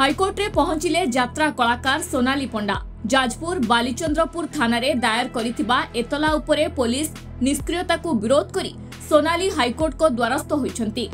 High court रे पहुंचिले यात्रा कलाकार सोनाली पंडा। जाजपुर बालीचंद्रपुर थाना रे दायर करिथिबा एतला उपरे पुलिस निष्क्रियता को विरोध करी सोनाली हाईकोर्ट को द्वारस्थ होइछंती।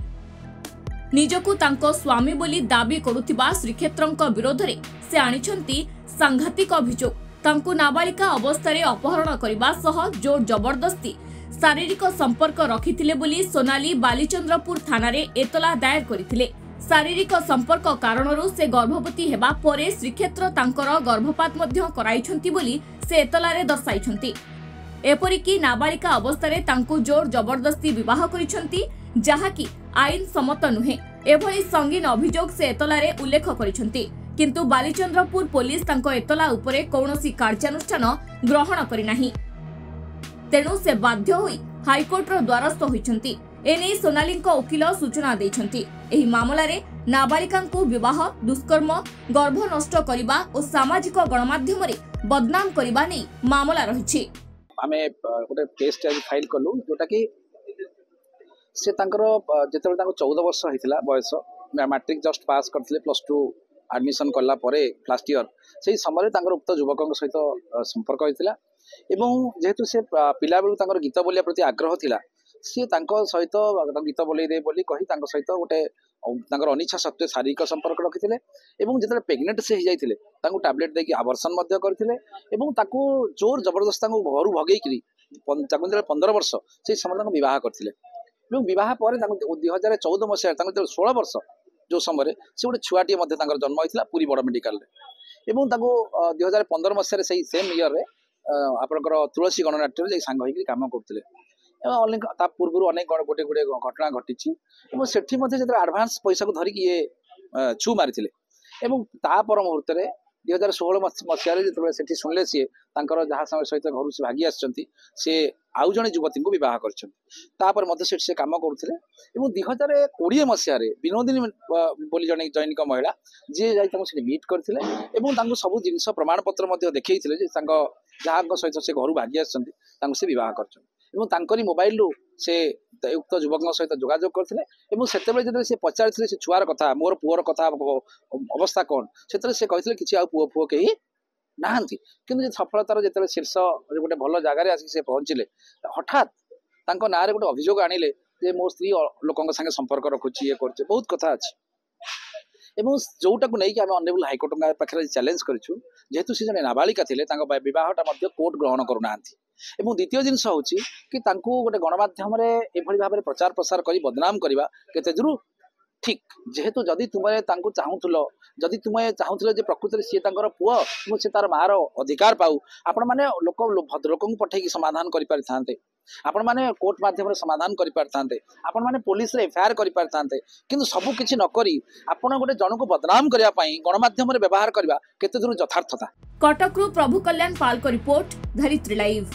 निजकु तांको स्वामी बोली दाबी करुथिबा श्रीक्षेत्रंक विरोध रे से आनिछंती सांघातिक अभियोग। तांको नाबालिका अवस्था रे अपहरण करिबा सह जोर जबरदस्ती शारीरिक संपर्क रखिथिले बोली सोनाली बालीचंद्रपुर थाना रे एतला दायर करिथिले। शारीरिक संपर्क कारणरू से गर्भवती हेबा परे श्रीक्षेत्र तांकर गर्भपात मध्य कराइछंती बोली से एतलारे दर्शाइछंती। एपरिकी नाबालिका अवस्था रे तांको जोर जबरदस्ती विवाह करिछंती, जहाकी आईन सम्मत नुहे। एभली संगीन अभियोग से एतलारे उल्लेख करिछंती, किंतु बालीचंद्रपुर पुलिस तांको एतला उपरे कौनसी कार्यानुष्ठान ग्रहण करि नाही। तेणु से बाध्य होई हाईकोर्ट रो द्वारस्थ होइछंती। एने सोनाली वकील सूचना देइछंती। एही मामला रे नाबालिका को विवाह, दुष्कर्म, गर्भ नष्ट करबा और सामाजिक गणमाध्यम रे बदनाम करबा नै मामला रहिछि। आमे गोटे केस फाइल कलु जोटा कि से तांकर जेतेबे तांको 14 वर्ष हितला बयस, मैट्रिक जस्ट पास करथिले, +2 एडमिशन करला परे लास्ट ईयर सेही समय तांकर उक्त युवकक सहित संपर्क होइतिला। एवं जेहेतु से पिला बेलु तांकर गीत बोलिया प्रति आग्रह थिला, सी तांको सहित गीत बोलै दे बोली कहि तांको सहित गोटे तांकर अनिच्छा सत्वे शारीरिक संपर्क रखिथिले। एवं जेतेबे प्रेग्नेंट से हि जाइथिले तांको टैबलेट देकी आवर्षण मध्य करथिले एवं ताको जोर जबरदस्त तांको घरु भगेइकरी तांको 15 वर्ष से समय तांको विवाह करथिले। एवं विवाह पर तांको 2014 मसिया तांको 16 वर्ष जो समय से गोटे छुआटी मध्य तांकर जन्म होइथिला पूरी बड़ मेडिकल रे। एवं तांको 2015 मसिया रे सही सेम ईयर रे आपनकर तुलसी गणनाट्य रे सांग होइकरी काम करथिले। ता पूर्व अनेक गोटे गोटे घटना घटी सेठी एडभांस पैसा को धरिकी ये छु मारी ता पर मुहूर्त 2016 मसीह से शुणिले सी जहाँ सहित घर से भागी आसी आउ जड़े युवती को बहुत कर कम करुले। 2020 मसीह विनोदिनी बोली जड़े जैनिक महिला जी जाए मीट करते सब जिन प्रमाण पत्र देखते जहाँ सहित से घर भागी आसी कर मोबाइल रू से उक्त युवक सहित जोगाजोग करते से पचार से छुआर कथा मोर पुअर कथा अवस्था कौन से कहते कि पुओ फुओ कहीं नहांती किंतु सफलतार जो शीर्ष गोटे भल जगार आसिक से पहुँचले हठात ना गोटे अभियोग आनिले जे मो स्त्री लोक संगे संपर्क रखुची ये कर बहुत कथा अच्छी जोटा को लेकिन आम अनेबल हाईकोर्ट पाखे चैलेंज करूँ जेहेतु सी जन नाबालिका थे बहटा कोर्ट ग्रहण करूना। द्वितीय जिनस हूँ कि गोटे गणमाध्यम एभली भाव प्रचार प्रसार कर बदनाम करवा केते दूर ठीक जेहेतु जदि तुम्हें चाहूल जदि तुम्हें चाहूल प्रकृति सी पुआ से तार मार अधिकार पाऊ आपण मैंने लोक पठेकी समाधान कर आपण मैंने कोर्ट माध्यम समाधान कर आपण मैंने पुलिस एफआईआर कर किंतु सबू किसी नकरी आपण गोटे जन को बदनाम करने गणमाध्यम व्यवहार करवा केते दूर यथार्थता। कटक प्रभु कल्याण पाल को रिपोर्ट, धरित्री लाइव।